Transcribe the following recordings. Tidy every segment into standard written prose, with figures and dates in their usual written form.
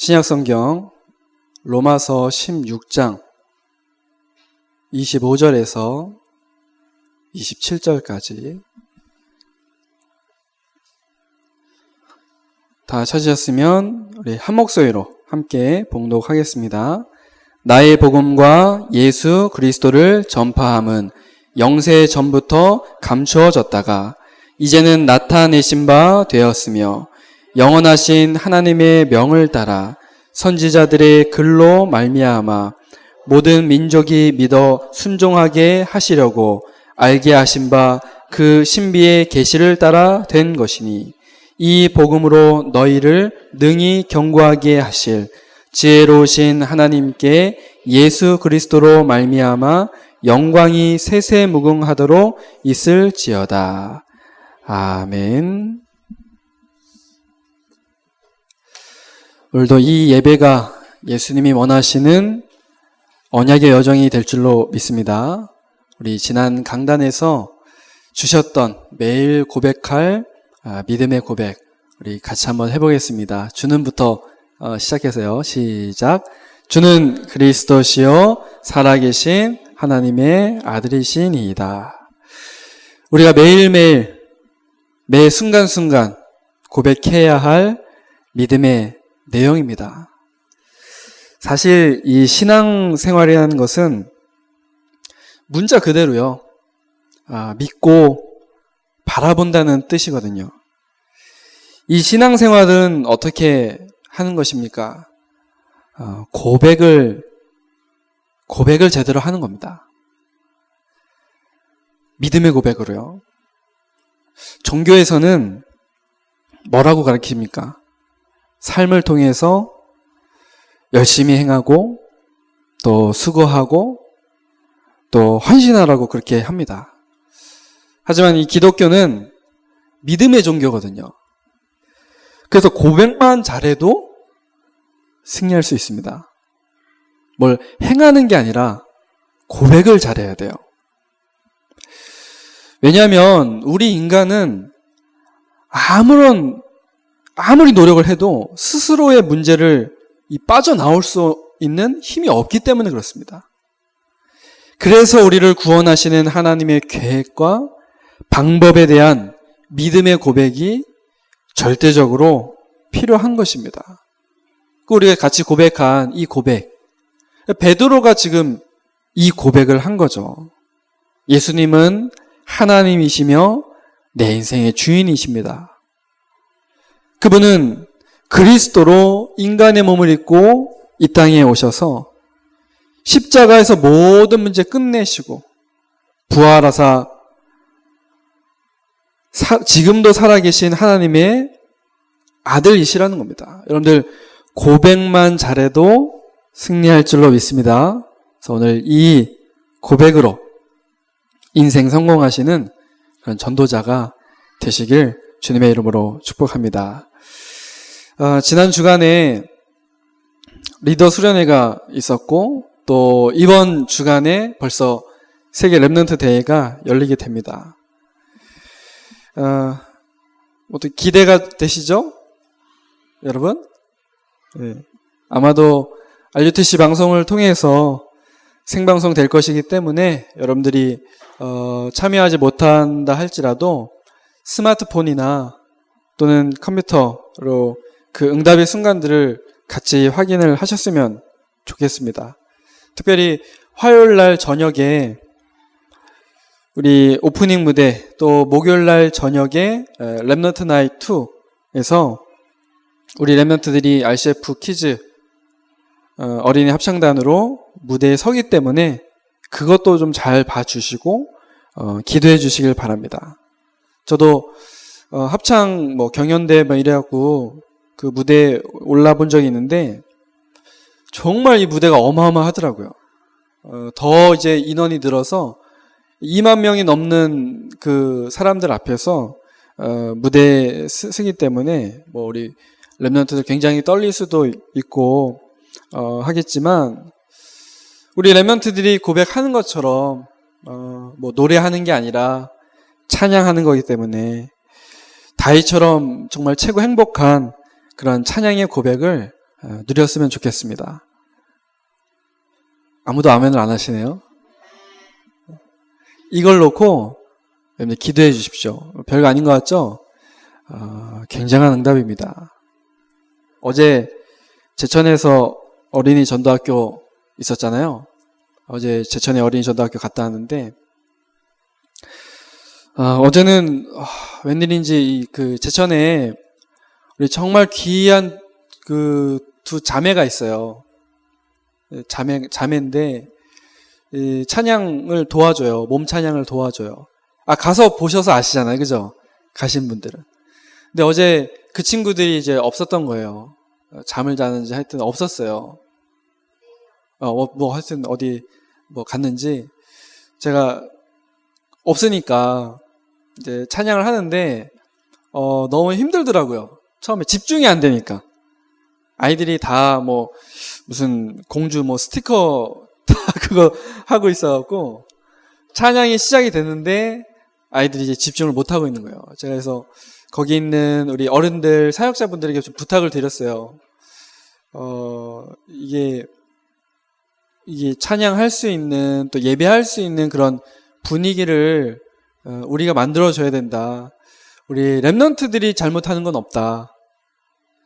신약성경 로마서 16장 25절에서 27절까지 다 찾으셨으면 우리 한 목소리로 함께 봉독하겠습니다. 나의 복음과 예수 그리스도를 전파함은 영세 전부터 감추어졌다가 이제는 나타내신 바 되었으며 영원하신 하나님의 명을 따라 선지자들의 글로 말미암아 모든 민족이 믿어 순종하게 하시려고 알게 하신 바 그 신비의 계시를 따라 된 것이니 이 복음으로 너희를 능히 경고하게 하실 지혜로우신 하나님께 예수 그리스도로 말미암아 영광이 세세무궁하도록 있을지어다. 아멘. 오늘도 이 예배가 예수님이 원하시는 언약의 여정이 될 줄로 믿습니다. 우리 지난 강단에서 주셨던 매일 고백할 믿음의 고백 우리 같이 한번 해보겠습니다. 주는부터 시작해서요. 시작. 주는 그리스도시요 살아계신 하나님의 아들이시니이다. 우리가 매일매일 매 순간순간 고백해야 할 믿음의 내용입니다. 사실 이 신앙생활이라는 것은 문자 그대로요. 믿고 바라본다는 뜻이거든요. 이 신앙생활은 어떻게 하는 것입니까? 고백을 제대로 하는 겁니다. 믿음의 고백으로요. 종교에서는 뭐라고 가르칩니까? 삶을 통해서 열심히 행하고 또 수고하고 또 헌신하라고 그렇게 합니다. 하지만 이 기독교는 믿음의 종교거든요. 그래서 고백만 잘해도 승리할 수 있습니다. 뭘 행하는 게 아니라 고백을 잘해야 돼요. 왜냐하면 우리 인간은 아무리 노력을 해도 스스로의 문제를 빠져나올 수 있는 힘이 없기 때문에 그렇습니다. 그래서 우리를 구원하시는 하나님의 계획과 방법에 대한 믿음의 고백이 절대적으로 필요한 것입니다. 우리가 같이 고백한 이 고백, 베드로가 지금 이 고백을 한 거죠. 예수님은 하나님이시며 내 인생의 주인이십니다. 그분은 그리스도로 인간의 몸을 입고 이 땅에 오셔서 십자가에서 모든 문제 끝내시고 부활하사 지금도 살아계신 하나님의 아들이시라는 겁니다. 여러분들 고백만 잘해도 승리할 줄로 믿습니다. 그래서 오늘 이 고백으로 인생 성공하시는 그런 전도자가 되시길 주님의 이름으로 축복합니다. 지난 주간에 리더 수련회가 있었고 또 이번 주간에 벌써 세계 랩넌트 대회가 열리게 됩니다. 어떻게 기대가 되시죠? 여러분? 네. 아마도 RUTC 방송을 통해서 생방송 될 것이기 때문에 여러분들이 참여하지 못한다 할지라도 스마트폰이나 또는 컴퓨터로 그 응답의 순간들을 같이 확인을 하셨으면 좋겠습니다. 특별히 화요일날 저녁에 우리 오프닝 무대 또 목요일날 저녁에 랩넌트 나잇 2에서 우리 랩넌트들이 RCF 키즈 어린이 합창단으로 무대에 서기 때문에 그것도 좀 잘 봐주시고 기도해 주시길 바랍니다. 저도 합창 경연대 이래갖고 그 무대에 올라본 적이 있는데 정말 이 무대가 어마어마하더라고요. 더 이제 인원이 늘어서 2만 명이 넘는 그 사람들 앞에서 무대에 서기 때문에 우리 랩넌트들 굉장히 떨릴 수도 있고 하겠지만 우리 랩넌트들이 고백하는 것처럼 노래하는 게 아니라 찬양하는 거기 때문에 다윗처럼 정말 최고 행복한 그런 찬양의 고백을 누렸으면 좋겠습니다. 아무도 아멘을 안 하시네요. 이걸 놓고 여러분들 기도해 주십시오. 별거 아닌 것 같죠? 굉장한 응답입니다. 어제 제천에서 어린이 전도학교 있었잖아요. 어제 제천에 어린이 전도학교 갔다 왔는데 어제는 웬일인지 그 제천에 우리 정말 귀한 그 두 자매가 있어요. 자매인데 찬양을 도와줘요. 몸 찬양을 도와줘요. 가서 보셔서 아시잖아요, 그죠? 가신 분들은. 근데 어제 그 친구들이 이제 없었던 거예요. 잠을 자는지 하여튼 없었어요. 하여튼 어디 갔는지 제가 없으니까 이제 찬양을 하는데 너무 힘들더라고요. 처음에 집중이 안 되니까. 아이들이 다 무슨 공주 스티커 다 그거 하고 있어갖고 찬양이 시작이 됐는데 아이들이 이제 집중을 못 하고 있는 거예요. 제가 그래서 거기 있는 우리 어른들 사역자분들에게 좀 부탁을 드렸어요. 이게 찬양할 수 있는 또 예배할 수 있는 그런 분위기를 우리가 만들어줘야 된다. 우리 랩런트들이 잘못하는 건 없다.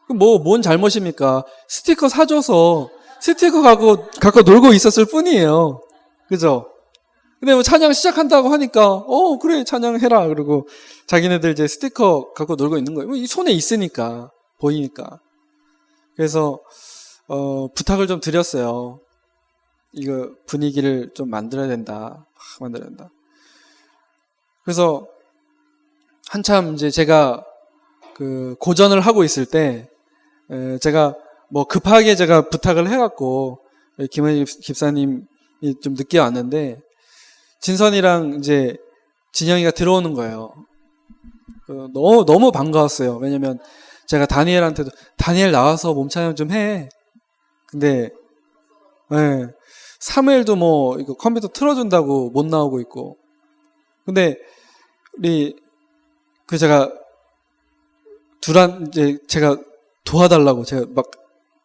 뭔 잘못입니까? 스티커 사줘서 스티커 갖고 놀고 있었을 뿐이에요. 그죠? 근데 찬양 시작한다고 하니까 그래 찬양해라 그러고 자기네들 이제 스티커 갖고 놀고 있는 거예요. 이 손에 있으니까 보이니까. 그래서 부탁을 좀 드렸어요. 이거 분위기를 좀 만들어야 된다. 그래서 한참 이제 제가 그 고전을 하고 있을 때 제가 급하게 제가 부탁을 해갖고 김은희 집사님이 좀 늦게 왔는데 진선이랑 이제 진영이가 들어오는 거예요. 너무 반가웠어요. 왜냐면 제가 다니엘한테도 다니엘 나와서 몸찬양 좀 해. 근데 사무엘도 이거 컴퓨터 틀어준다고 못 나오고 있고. 근데 제가 도와달라고 제가 막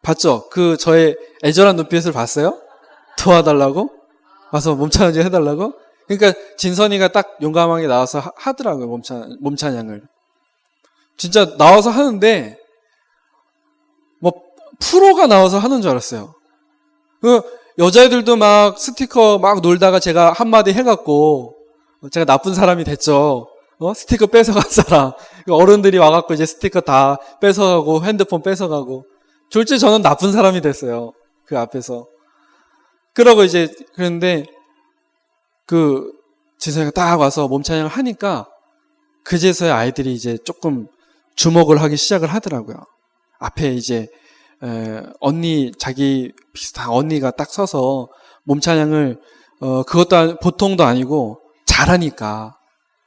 봤죠? 저의 애절한 눈빛을 봤어요? 도와달라고? 와서 몸찬양 좀 해달라고? 그러니까 진선이가 딱 용감하게 나와서 하더라고요. 몸찬양을. 진짜 나와서 하는데 프로가 나와서 하는 줄 알았어요. 여자애들도 막 스티커 막 놀다가 제가 한마디 해갖고 제가 나쁜 사람이 됐죠. 스티커 뺏어간 사람. 어른들이 와갖고 이제 스티커 다 뺏어가고 핸드폰 뺏어가고. 졸지 저는 나쁜 사람이 됐어요. 그 앞에서. 그런데 진선이가 딱 와서 몸찬양을 하니까 그제서야 아이들이 이제 조금 주목을 하기 시작을 하더라고요. 앞에 이제 자기 비슷한 언니가 딱 서서 몸찬양을 그것도 보통도 아니고 잘하니까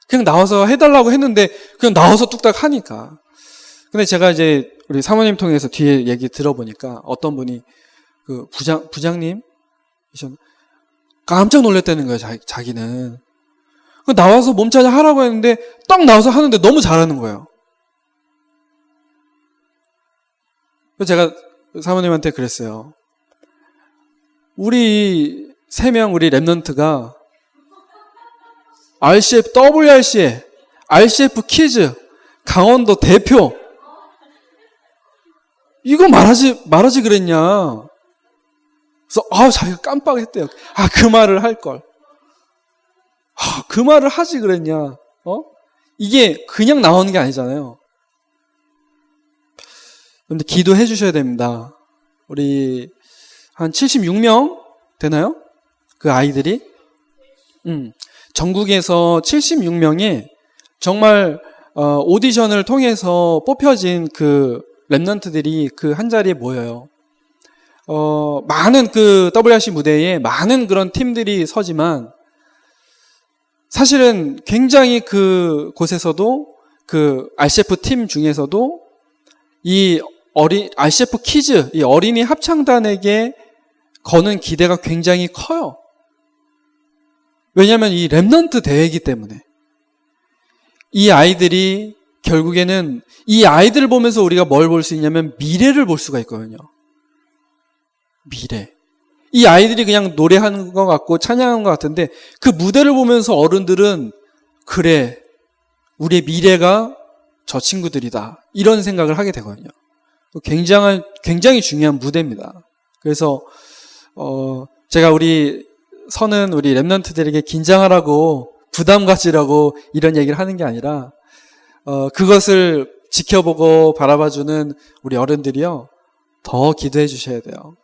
그냥 나와서 해달라고 했는데 그냥 나와서 뚝딱 하니까. 근데 제가 이제 우리 사모님 통해서 뒤에 얘기 들어보니까 어떤 분이 부장님 깜짝 놀랐다는 거예요. 자기는 나와서 몸찬양 하라고 했는데 딱 나와서 하는데 너무 잘하는 거예요. 그래서 제가 사모님한테 그랬어요. 우리 3명 우리 랩런트가 RCF, WRC에 RCF 키즈 강원도 대표 이거 말하지 그랬냐. 그래서 자기가 깜빡했대요. 그 말을 할걸. 그 말을 하지 그랬냐. 이게 그냥 나오는 게 아니잖아요. 근데 기도해 주셔야 됩니다. 우리 한 76명 되나요? 그 아이들이? 전국에서 76명이 정말 오디션을 통해서 뽑혀진 그 랩런트들이 그 한 자리에 모여요. 많은 그 WRC 무대에 많은 그런 팀들이 서지만 사실은 굉장히 그 곳에서도 그 RCF 팀 중에서도 이 RCF 키즈, 이 어린이 합창단에게 거는 기대가 굉장히 커요. 왜냐하면 이 랩런트 대회이기 때문에. 이 아이들이 결국에는 이 아이들을 보면서 우리가 뭘 볼 수 있냐면 미래를 볼 수가 있거든요. 미래. 이 아이들이 그냥 노래하는 것 같고 찬양하는 것 같은데 그 무대를 보면서 어른들은 그래, 우리의 미래가 저 친구들이다. 이런 생각을 하게 되거든요. 굉장히 중요한 무대입니다. 그래서 제가 우리 랩런트들에게 긴장하라고 부담 가지라고 이런 얘기를 하는 게 아니라 그것을 지켜보고 바라봐주는 우리 어른들이요, 더 기도해 주셔야 돼요.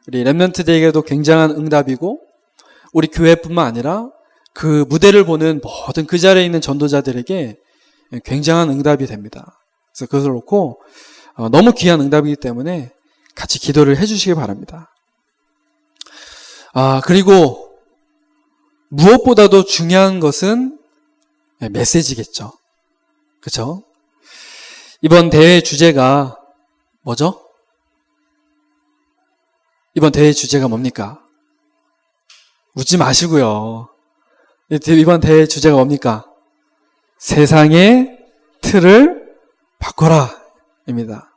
우리 랩런트들에게도 굉장한 응답이고 우리 교회뿐만 아니라 그 무대를 보는 모든 그 자리에 있는 전도자들에게 굉장한 응답이 됩니다. 그래서 그것을 놓고 너무 귀한 응답이기 때문에 같이 기도를 해주시기 바랍니다. 그리고 무엇보다도 중요한 것은 메시지겠죠. 그렇죠? 이번 대회 주제가 뭐죠? 이번 대회 주제가 뭡니까? 웃지 마시고요. 이번 대회 주제가 뭡니까? 세상의 틀을 바꿔라 입니다.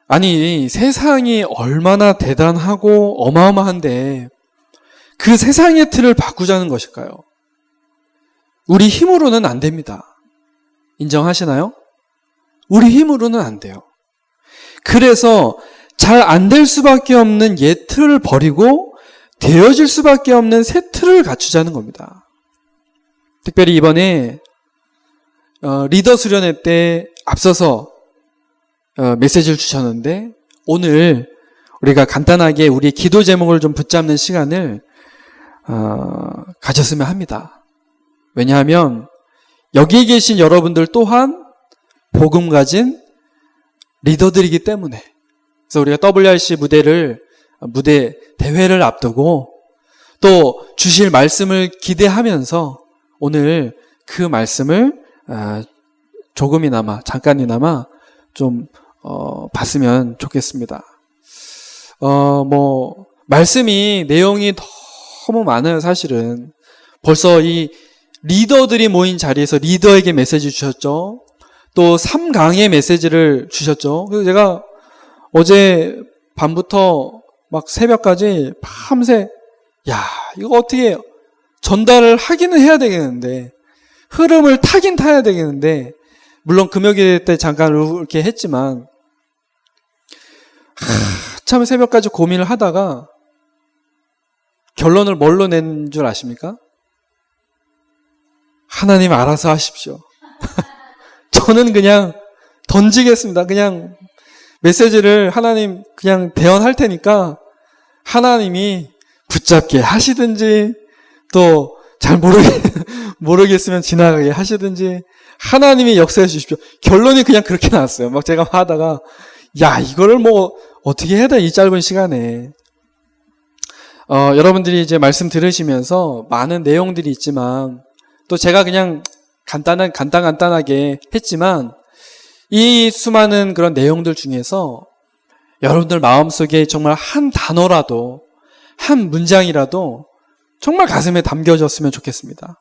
아니, 세상이 얼마나 대단하고 어마어마한데 그 세상의 틀을 바꾸자는 것일까요? 우리 힘으로는 안 됩니다. 인정하시나요? 우리 힘으로는 안 돼요. 그래서 잘 안 될 수밖에 없는 옛 틀을 버리고 되어질 수밖에 없는 새 틀을 갖추자는 겁니다. 특별히 이번에 리더 수련회 때 앞서서 메시지를 주셨는데 오늘 우리가 간단하게 우리의 기도 제목을 좀 붙잡는 시간을 가졌으면 합니다. 왜냐하면 여기에 계신 여러분들 또한 복음 가진 리더들이기 때문에. 그래서 우리가 WRC 무대 대회를 앞두고 또 주실 말씀을 기대하면서 오늘 그 말씀을 조금이나마 잠깐이나마 좀 봤으면 좋겠습니다. 말씀이 내용이 너무 많아요. 사실은 벌써 이 리더들이 모인 자리에서 리더에게 메시지 주셨죠. 또 3강의 메시지를 주셨죠. 그래서 제가 어제 밤부터 막 새벽까지 밤새 이거 어떻게 전달을 하기는 해야 되겠는데 흐름을 타긴 타야 되겠는데 물론 금요일 때 잠깐 이렇게 했지만 참 새벽까지 고민을 하다가 결론을 뭘로 낸 줄 아십니까? 하나님 알아서 하십시오. 저는 그냥 던지겠습니다. 그냥 메시지를 하나님 그냥 대언할 테니까 하나님이 붙잡게 하시든지 또 잘 모르겠으면 지나가게 하시든지 하나님이 역사해 주십시오. 결론이 그냥 그렇게 나왔어요. 막 제가 하다가 이거를 어떻게 해야 돼 이 짧은 시간에. 여러분들이 이제 말씀 들으시면서 많은 내용들이 있지만 또 제가 그냥 간단하게 했지만 이 수많은 그런 내용들 중에서 여러분들 마음속에 정말 한 단어라도 한 문장이라도 정말 가슴에 담겨졌으면 좋겠습니다.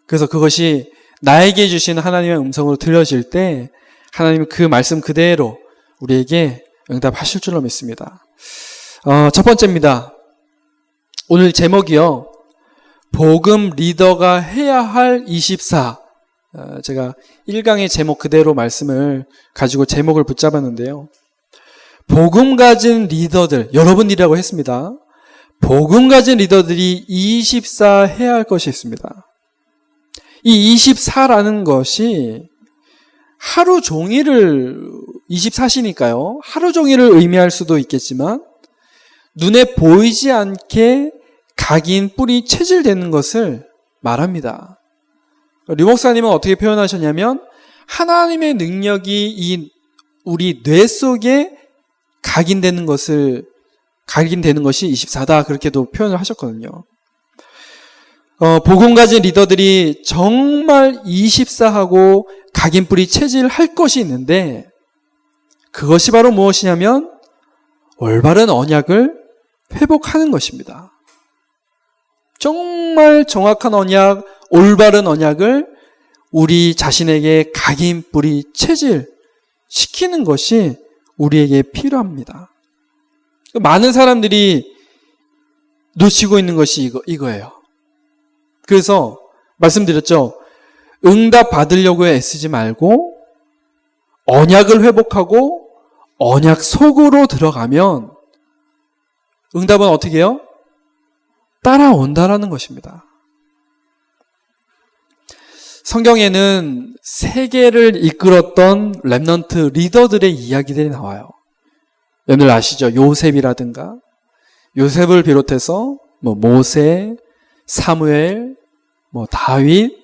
그래서 그것이 나에게 주신 하나님의 음성으로 들려질 때 하나님이 그 말씀 그대로 우리에게 응답하실 줄로 믿습니다. 첫 번째입니다. 오늘 제목이요. 복음 리더가 해야 할 24. 제가 1강의 제목 그대로 말씀을 가지고 제목을 붙잡았는데요. 복음 가진 리더들, 여러분이라고 했습니다. 복음 가진 리더들이 24 해야 할 것이 있습니다. 이 24라는 것이 하루 종일을 24시니까요. 하루 종일을 의미할 수도 있겠지만 눈에 보이지 않게 각인, 뿌리, 체질되는 것을 말합니다. 류 목사님은 어떻게 표현하셨냐면 하나님의 능력이 우리 뇌 속에 각인되는 것이 24다 그렇게도 표현을 하셨거든요. 복음 가진 리더들이 정말 24하고 각인, 뿌리, 체질할 것이 있는데 그것이 바로 무엇이냐면 올바른 언약을 회복하는 것입니다. 정말 정확한 언약, 올바른 언약을 우리 자신에게 각인, 뿌리, 체질 시키는 것이 우리에게 필요합니다. 많은 사람들이 놓치고 있는 것이 이거예요. 그래서 말씀드렸죠. 응답 받으려고 애쓰지 말고 언약을 회복하고 언약 속으로 들어가면 응답은 어떻게 해요? 따라온다라는 것입니다. 성경에는 세계를 이끌었던 렘넌트 리더들의 이야기들이 나와요. 여러분들 아시죠? 요셉이라든가 요셉을 비롯해서 모세, 사무엘, 다윗,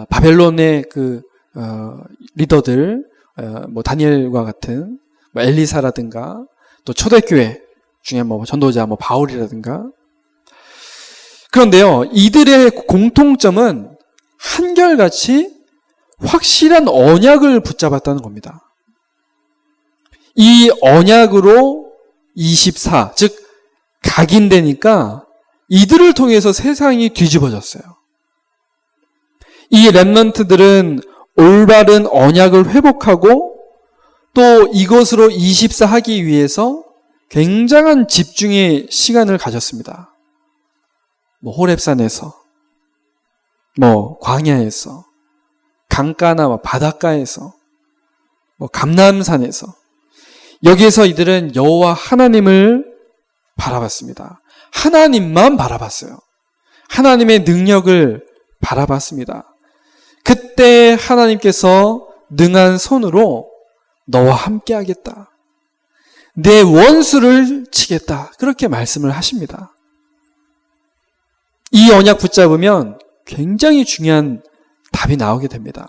바벨론의 리더들, 다니엘과 같은 엘리사라든가 또 초대교회 중에 전도자 바울이라든가. 그런데요, 이들의 공통점은 한결같이 확실한 언약을 붙잡았다는 겁니다. 이 언약으로 24, 즉 각인되니까 이들을 통해서 세상이 뒤집어졌어요. 이 렘넌트들은 올바른 언약을 회복하고 또 이것으로 24 하기 위해서 굉장한 집중의 시간을 가졌습니다. 호렙산에서, 광야에서, 강가나 바닷가에서, 감람산에서, 여기에서 이들은 여호와 하나님을 바라봤습니다. 하나님만 바라봤어요. 하나님의 능력을 바라봤습니다. 그때 하나님께서 능한 손으로 너와 함께 하겠다. 내 원수를 치겠다. 그렇게 말씀을 하십니다. 이 언약 붙잡으면 굉장히 중요한 답이 나오게 됩니다.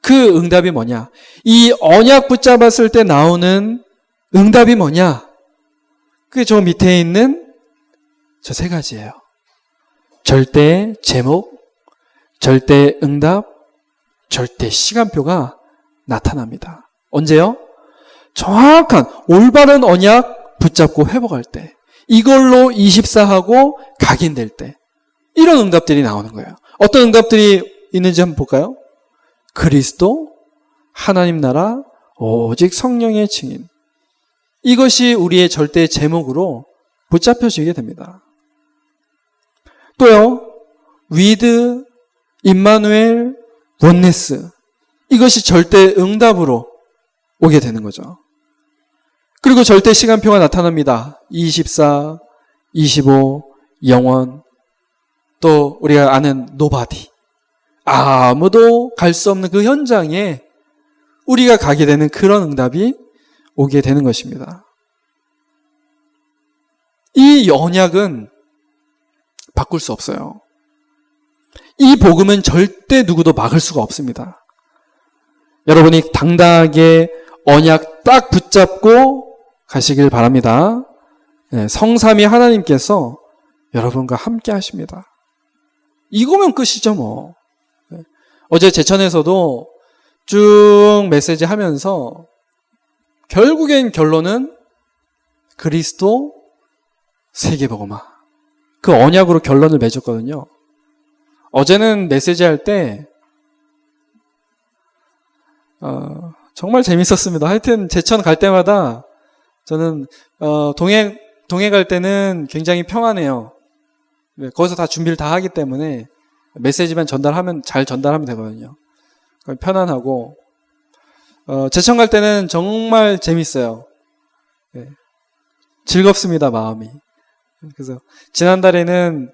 그 응답이 뭐냐? 이 언약 붙잡았을 때 나오는 응답이 뭐냐? 그게 저 밑에 있는 저 세 가지예요. 절대 제목, 절대 응답, 절대 시간표가 나타납니다. 언제요? 정확한 올바른 언약 붙잡고 회복할 때, 이걸로 24하고 각인될 때, 이런 응답들이 나오는 거예요. 어떤 응답들이 있는지 한번 볼까요? 그리스도, 하나님 나라, 오직 성령의 증인. 이것이 우리의 절대 제목으로 붙잡혀지게 됩니다. 또요, 위드, 임마누엘, 원네스. 이것이 절대 응답으로 오게 되는 거죠. 그리고 절대 시간표가 나타납니다. 24, 25, 영원, 또 우리가 아는 노바디. 아무도 갈 수 없는 그 현장에 우리가 가게 되는 그런 응답이 오게 되는 것입니다. 이 언약은 바꿀 수 없어요. 이 복음은 절대 누구도 막을 수가 없습니다. 여러분이 당당하게 언약 딱 붙잡고 가시길 바랍니다. 성삼위 하나님께서 여러분과 함께 하십니다. 이거면 끝이죠, 뭐. 어제 제천에서도 쭉 메시지 하면서 결국엔 결론은 그리스도 세계복음화. 그 언약으로 결론을 맺었거든요. 어제는 메시지 할 때 정말 재밌었습니다. 하여튼 제천 갈 때마다 저는 동해 갈 때는 굉장히 평안해요. 거기서 다 준비를 다 하기 때문에 메시지만 잘 전달하면 되거든요. 편안하고 제천 갈 때는 정말 재밌어요. 즐겁습니다, 마음이. 그래서 지난달에는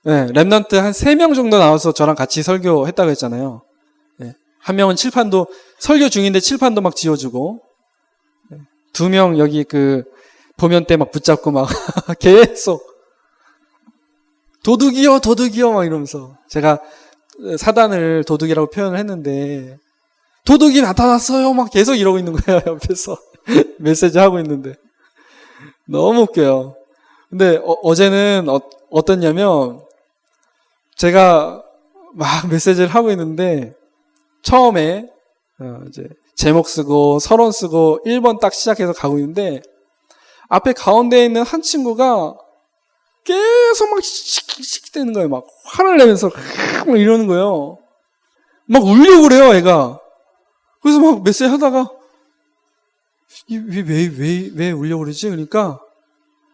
렘넌트 한 3명 정도 나와서 저랑 같이 설교했다고 했잖아요. 한 명은 칠판도 설교 중인데 칠판도 막 지어주고, 2명 여기 보면대 막 붙잡고 막 계속 도둑이요 막 이러면서, 제가 사단을 도둑이라고 표현을 했는데 도둑이 나타났어요 막 계속 이러고 있는 거예요. 옆에서 메시지 하고 있는데 너무 웃겨요. 근데 어제는 어떻냐면 제가 막 메시지를 하고 있는데 처음에 이제 제목 쓰고 서론 쓰고 1번 딱 시작해서 가고 있는데 앞에 가운데에 있는 한 친구가 계속 막 씩씩대는 거예요. 막 화를 내면서 막 이러는 거예요. 막 울려고 그래요, 애가. 그래서 막 메시지 하다가 왜 울려고 그러지? 그러니까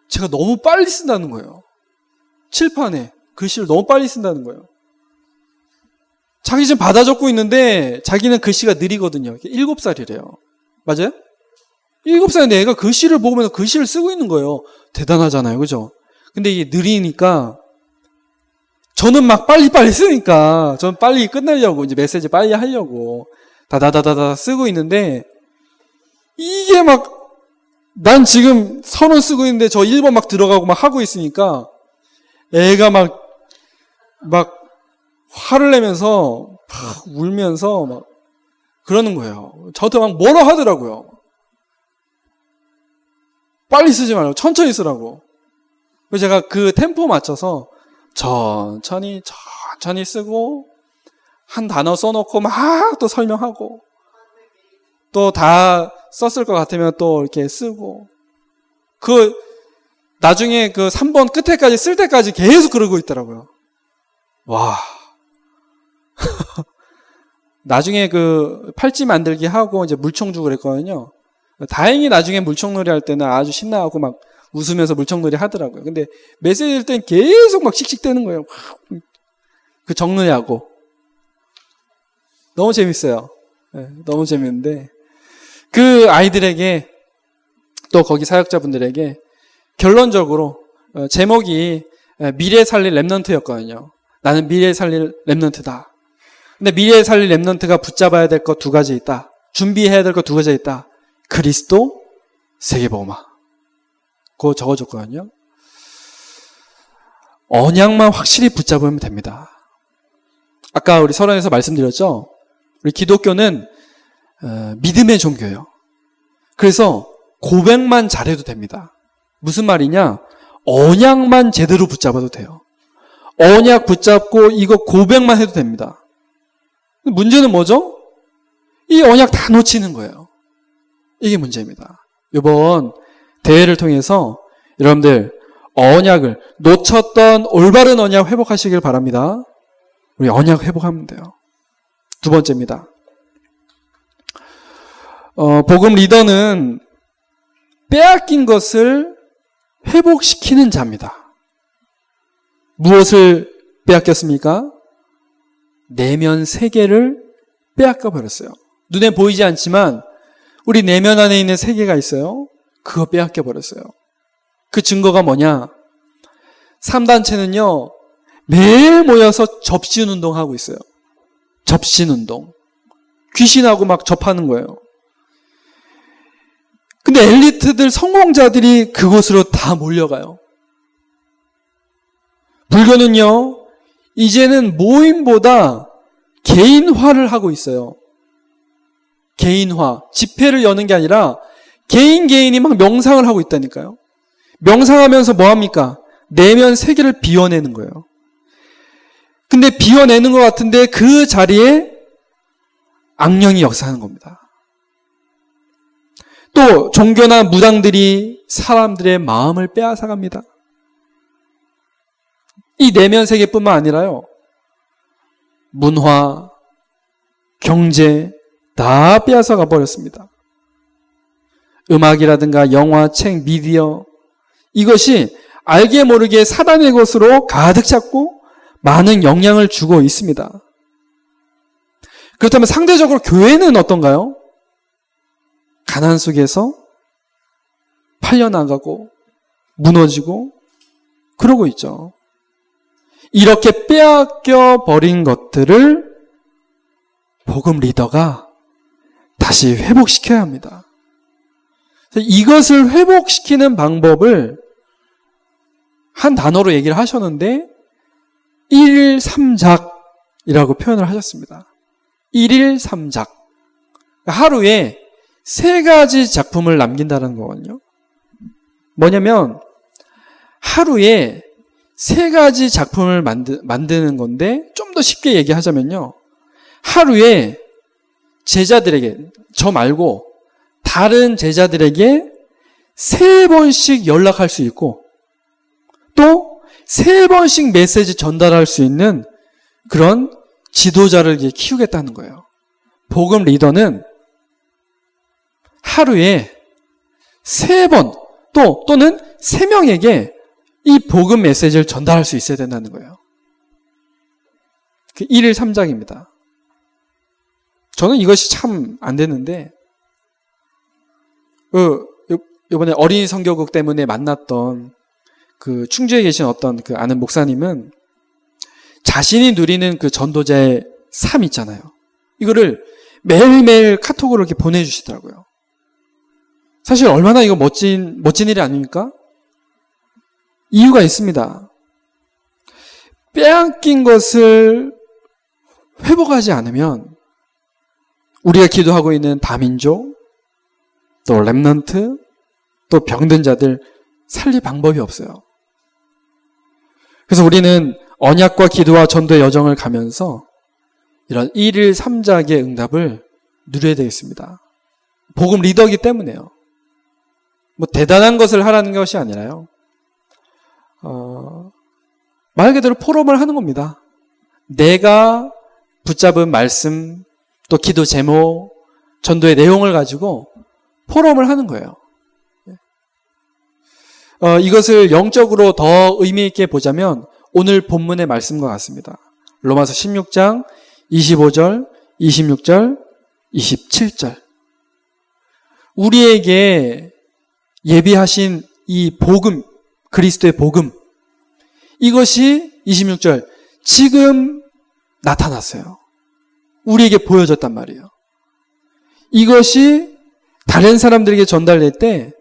제가 너무 빨리 쓴다는 거예요. 칠판에 글씨를 너무 빨리 쓴다는 거예요. 자기 지금 받아 적고 있는데 자기는 글씨가 느리거든요. 7살이래요. 맞아요? 7살인데 애가 글씨를 보면서 글씨를 쓰고 있는 거예요. 대단하잖아요. 그죠? 근데 이게 느리니까 저는 막 빨리빨리 쓰니까 저는 빨리 끝내려고 이제 메시지 빨리 하려고 다다다다다 쓰고 있는데 이게 막 난 지금 선언 쓰고 있는데 저 1번 막 들어가고 막 하고 있으니까 애가 막 화를 내면서 막 울면서 막 그러는 거예요. 저한테 막 뭐라 하더라고요. 빨리 쓰지 말고 천천히 쓰라고. 그래서 제가 그 템포 맞춰서 천천히 쓰고 한 단어 써놓고 막 또 설명하고 또 다 썼을 것 같으면 또 이렇게 쓰고 나중에 그 3번 끝에까지 쓸 때까지 계속 그러고 있더라고요. 와. 나중에 그 팔찌 만들기 하고 이제 물총 주고 그랬거든요. 다행히 나중에 물총놀이 할 때는 아주 신나하고 막 웃으면서 물총놀이 하더라고요. 근데 메시지 할 땐 계속 막 씩씩대는 거예요. 그 정놀이하고. 너무 재밌어요. 네, 너무 재밌는데 그 아이들에게 또 거기 사역자분들에게 결론적으로 제목이 미래 살릴 랩넌트였거든요. 나는 미래 살릴 랩넌트다. 근데 미래 살릴 랩넌트가 붙잡아야 될 것 2가지 있다. 준비해야 될 것 2가지 있다. 그리스도, 세계복음화. 그거 적어줬거든요. 언약만 확실히 붙잡으면 됩니다. 아까 우리 서론에서 말씀드렸죠. 우리 기독교는 믿음의 종교예요. 그래서 고백만 잘해도 됩니다. 무슨 말이냐? 언약만 제대로 붙잡아도 돼요. 언약 붙잡고 이거 고백만 해도 됩니다. 문제는 뭐죠? 이 언약 다 놓치는 거예요. 이게 문제입니다. 이번 대회를 통해서 여러분들 언약을 놓쳤던 올바른 언약 회복하시길 바랍니다. 우리 언약 회복하면 돼요. 2번째입니다. 복음 리더는 빼앗긴 것을 회복시키는 자입니다. 무엇을 빼앗겼습니까? 내면 세계를 빼앗겨 버렸어요. 눈에 보이지 않지만 우리 내면 안에 있는 세계가 있어요. 그거 빼앗겨 버렸어요. 그 증거가 뭐냐? 3단체는요. 매일 모여서 접신 운동하고 있어요. 접신 운동. 귀신하고 막 접하는 거예요. 근데 엘리트들, 성공자들이 그곳으로 다 몰려가요. 불교는요, 이제는 모임보다 개인화를 하고 있어요. 개인화. 집회를 여는 게 아니라 개인이 막 명상을 하고 있다니까요. 명상하면서 뭐 합니까? 내면 세계를 비워내는 거예요. 근데 비워내는 것 같은데 그 자리에 악령이 역사하는 겁니다. 또 종교나 무당들이 사람들의 마음을 빼앗아갑니다. 이 내면 세계뿐만 아니라요. 문화, 경제 다 빼앗아가 버렸습니다. 음악이라든가 영화, 책, 미디어 이것이 알게 모르게 사단의 것으로 가득 찼고 많은 영향을 주고 있습니다. 그렇다면 상대적으로 교회는 어떤가요? 가난 속에서 팔려나가고 무너지고 그러고 있죠. 이렇게 빼앗겨 버린 것들을 복음 리더가 다시 회복시켜야 합니다. 이것을 회복시키는 방법을 한 단어로 얘기를 하셨는데 1일 3작이라고 표현을 하셨습니다. 1일 3작. 하루에 3가지 작품을 남긴다는 거거든요. 뭐냐면 하루에 3가지 작품을 만드는 건데 좀 더 쉽게 얘기하자면요. 하루에 제자들에게, 저 말고 다른 제자들에게 3번씩 연락할 수 있고 또 3번씩 메시지 전달할 수 있는 그런 지도자를 키우겠다는 거예요. 복음 리더는 하루에 3번 또는 3명에게 이 복음 메시지를 전달할 수 있어야 된다는 거예요. 그 1일 3장입니다. 저는 이것이 참 안 되는데 이번에 어린이 선교국 때문에 만났던 그 충주에 계신 어떤 그 아는 목사님은 자신이 누리는 그 전도자의 삶 있잖아요. 이거를 매일매일 카톡으로 이렇게 보내주시더라고요. 사실 얼마나 이거 멋진 일이 아닙니까? 이유가 있습니다. 빼앗긴 것을 회복하지 않으면 우리가 기도하고 있는 다민족, 또 렘넌트, 또 병든 자들 살릴 방법이 없어요. 그래서 우리는 언약과 기도와 전도의 여정을 가면서 이런 1일 3작의 응답을 누려야 되겠습니다. 복음 리더이기 때문에요. 뭐 대단한 것을 하라는 것이 아니라요. 말 그대로 포럼을 하는 겁니다. 내가 붙잡은 말씀, 또 기도 제목, 전도의 내용을 가지고 포럼을 하는 거예요. 이것을 영적으로 더 의미 있게 보자면 오늘 본문의 말씀과 같습니다. 로마서 16장 25절, 26절, 27절. 우리에게 예비하신 이 복음, 그리스도의 복음, 이것이 26절 지금 나타났어요. 우리에게 보여졌단 말이에요. 이것이 다른 사람들에게 전달될 때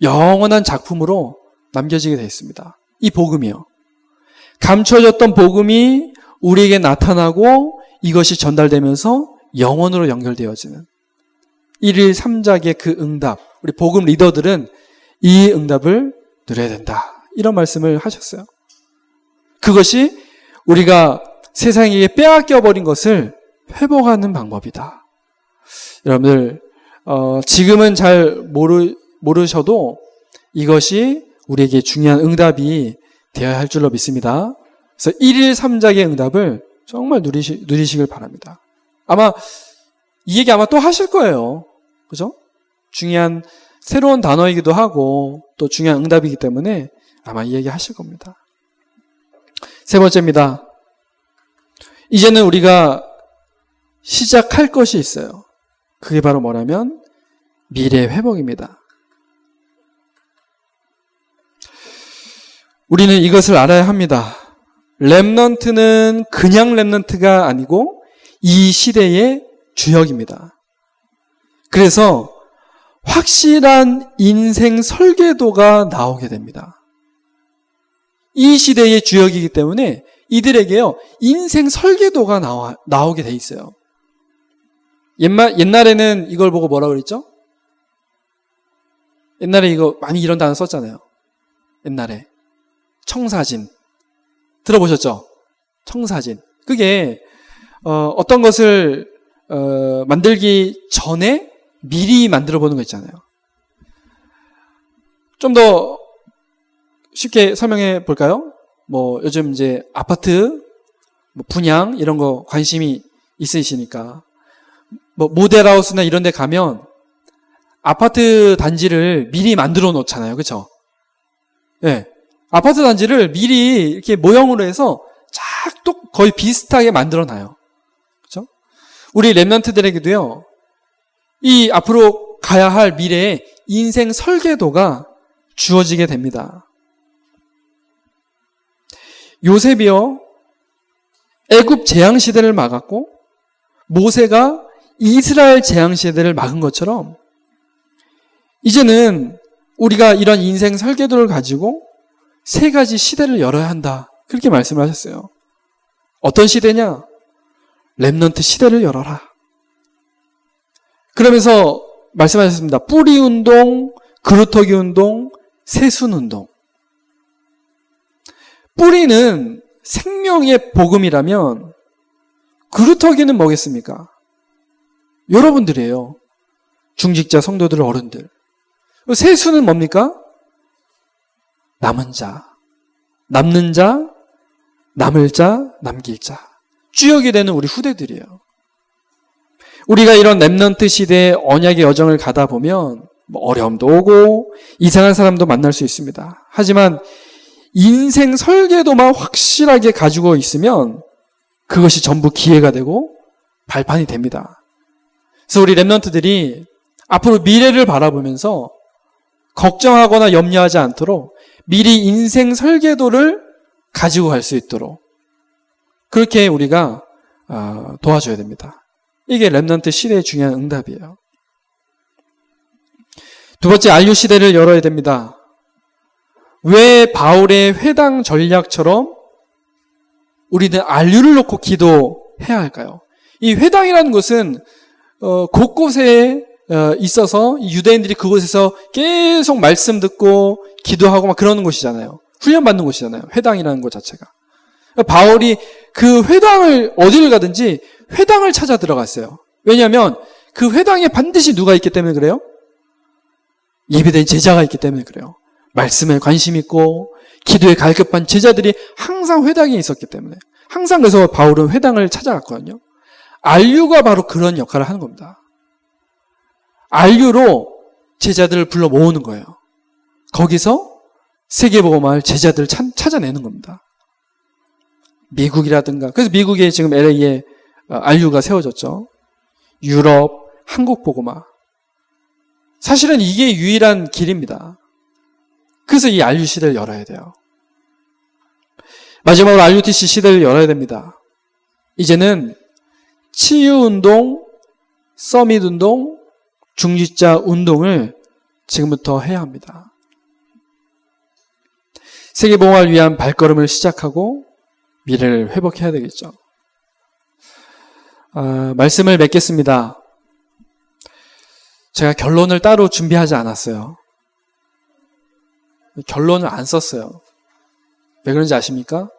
영원한 작품으로 남겨지게 되어 있습니다. 이 복음이요. 감춰졌던 복음이 우리에게 나타나고 이것이 전달되면서 영원으로 연결되어지는 1일 3작의 그 응답, 우리 복음 리더들은 이 응답을 누려야 된다. 이런 말씀을 하셨어요. 그것이 우리가 세상에게 빼앗겨버린 것을 회복하는 방법이다. 여러분들 지금은 잘 모르셔도 이것이 우리에게 중요한 응답이 되어야 할 줄로 믿습니다. 그래서 1일 3작의 응답을 정말 누리시길 바랍니다. 아마 이 얘기 아마 또 하실 거예요. 그죠? 중요한 새로운 단어이기도 하고 또 중요한 응답이기 때문에 아마 이 얘기 하실 겁니다. 세 번째입니다. 이제는 우리가 시작할 것이 있어요. 그게 바로 뭐냐면 미래 회복입니다. 우리는 이것을 알아야 합니다. 렘넌트는 그냥 렘넌트가 아니고 이 시대의 주역입니다. 그래서 확실한 인생 설계도가 나오게 됩니다. 이 시대의 주역이기 때문에 이들에게요 인생 설계도가 나오게 돼 있어요. 옛날에는 이걸 보고 뭐라고 그랬죠? 옛날에 이거 많이 이런 단어 썼잖아요. 옛날에 청사진 들어보셨죠? 청사진. 그게 어떤 것을 만들기 전에 미리 만들어 보는 거 있잖아요. 좀 더 쉽게 설명해 볼까요? 뭐 요즘 이제 아파트 분양 이런 거 관심이 있으시니까 뭐 모델하우스나 이런 데 가면 아파트 단지를 미리 만들어 놓잖아요. 그렇죠? 네. 아파트 단지를 미리 이렇게 모형으로 해서 쫙 거의 비슷하게 만들어 놔요. 그렇죠? 우리 렘넌트들에게도요. 이 앞으로 가야 할 미래의 인생 설계도가 주어지게 됩니다. 요셉이요. 애굽 재앙 시대를 막았고 모세가 이스라엘 재앙 시대를 막은 것처럼 이제는 우리가 이런 인생 설계도를 가지고 세 가지 시대를 열어야 한다. 그렇게 말씀을 하셨어요. 어떤 시대냐? 렘넌트 시대를 열어라. 그러면서 말씀하셨습니다. 뿌리 운동, 그루터기 운동, 새순 운동. 뿌리는 생명의 복음이라면 그루터기는 뭐겠습니까? 여러분들이에요. 중직자, 성도들, 어른들. 새순은 뭡니까? 남은 자, 남는 자, 남을 자, 남길 자. 주역이 되는 우리 후대들이에요. 우리가 이런 렘넌트 시대의 언약의 여정을 가다 보면 어려움도 오고 이상한 사람도 만날 수 있습니다. 하지만 인생 설계도만 확실하게 가지고 있으면 그것이 전부 기회가 되고 발판이 됩니다. 그래서 우리 렘넌트들이 앞으로 미래를 바라보면서 걱정하거나 염려하지 않도록 미리 인생 설계도를 가지고 갈 수 있도록 그렇게 우리가 도와줘야 됩니다. 이게 렘넌트 시대의 중요한 응답이에요. 두 번째, 안류 시대를 열어야 됩니다. 왜 바울의 회당 전략처럼 우리는 안류를 놓고 기도해야 할까요? 이 회당이라는 것은 곳곳에 있어서 유대인들이 그곳에서 계속 말씀 듣고 기도하고 막 그러는 곳이잖아요. 훈련받는 곳이잖아요. 회당이라는 것 자체가. 바울이 그 회당을 어디를 가든지 회당을 찾아 들어갔어요. 왜냐하면 그 회당에 반드시 누가 있기 때문에 그래요? 예배된 제자가 있기 때문에 그래요. 말씀에 관심 있고 기도에 갈급한 제자들이 항상 회당에 있었기 때문에 항상 그래서 바울은 회당을 찾아갔거든요. 안류가 바로 그런 역할을 하는 겁니다. 안류로 제자들을 불러 모으는 거예요. 거기서 세계복음화를 제자들을 찾아내는 겁니다. 미국이라든가 그래서 미국에 지금 LA에 안류가 세워졌죠. 유럽, 한국 복음화. 사실은 이게 유일한 길입니다. 그래서 이 안류 시대를 열어야 돼요. 마지막으로 RUTC 시대를 열어야 됩니다. 이제는 치유운동, 서밋운동, 중직자 운동을 지금부터 해야 합니다. 세계복음화를 위한 발걸음을 시작하고 미래를 회복해야 되겠죠. 말씀을 맺겠습니다. 제가 결론을 따로 준비하지 않았어요. 결론을 안 썼어요. 왜 그런지 아십니까?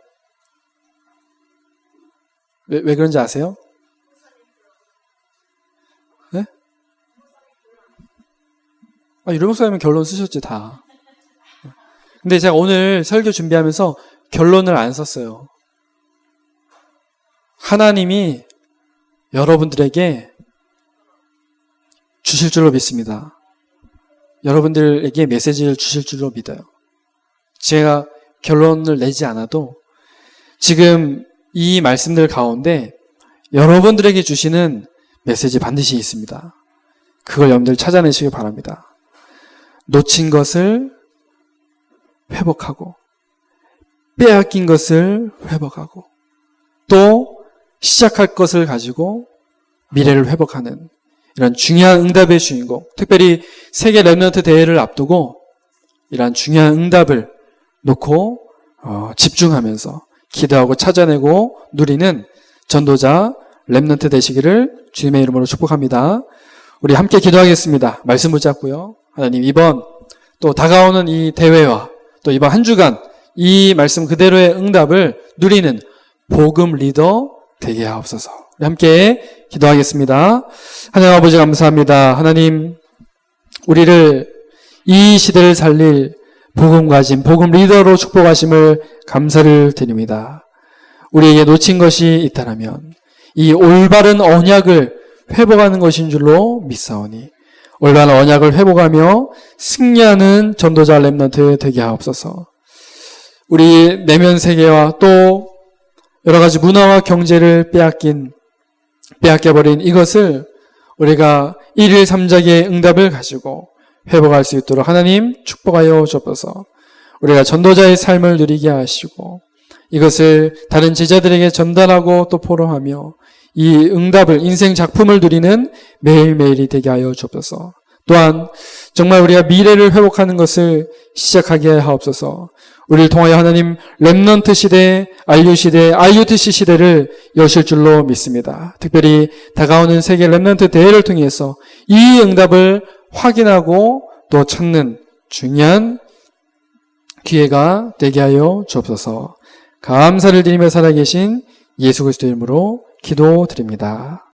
왜 그런지 아세요? 네? 유료 목사님은 결론 쓰셨지 다. 근데 제가 오늘 설교 준비하면서 결론을 안 썼어요. 하나님이 여러분들에게 주실 줄로 믿습니다. 여러분들에게 메시지를 주실 줄로 믿어요. 제가 결론을 내지 않아도 지금 이 말씀들 가운데 여러분들에게 주시는 메시지 반드시 있습니다. 그걸 여러분들 찾아내시기 바랍니다. 놓친 것을 회복하고 빼앗긴 것을 회복하고 또 시작할 것을 가지고 미래를 회복하는 이런 중요한 응답의 주인공, 특별히 세계 렘넌트 대회를 앞두고 이러한 중요한 응답을 놓고 집중하면서 기도하고 찾아내고 누리는 전도자 렘넌트 되시기를 주님의 이름으로 축복합니다. 우리 함께 기도하겠습니다. 말씀 붙잡고요. 하나님, 이번 또 다가오는 이 대회와 또 이번 한 주간 이 말씀 그대로의 응답을 누리는 복음 리더 되게 하옵소서. 우리 함께 기도하겠습니다. 하나님 아버지 감사합니다. 하나님, 우리를 이 시대를 살릴 복음 가진 복음 리더로 축복하심을 감사를 드립니다. 우리에게 놓친 것이 있다면 이 올바른 언약을 회복하는 것인 줄로 믿사오니 올바른 언약을 회복하며 승리하는 전도자 렘넌트 되게 하옵소서. 우리 내면 세계와 또 여러 가지 문화와 경제를 빼앗겨버린 이것을 우리가 1일 3작의 응답을 가지고 회복할 수 있도록 하나님 축복하여 주옵소서. 우리가 전도자의 삶을 누리게 하시고 이것을 다른 제자들에게 전달하고 또 포럼하며 이 응답을 인생 작품을 누리는 매일매일이 되게 하여 주옵소서. 또한 정말 우리가 미래를 회복하는 것을 시작하게 하옵소서. 우리를 통하여 하나님 렘넌트 시대, 안류 시대, IUTC 시대를 여실 줄로 믿습니다. 특별히 다가오는 세계 렘넌트 대회를 통해서 이 응답을 확인하고 또 찾는 중요한 기회가 되게 하여 주옵소서. 감사를 드리며 살아계신 예수 그리스도 이름으로 기도드립니다.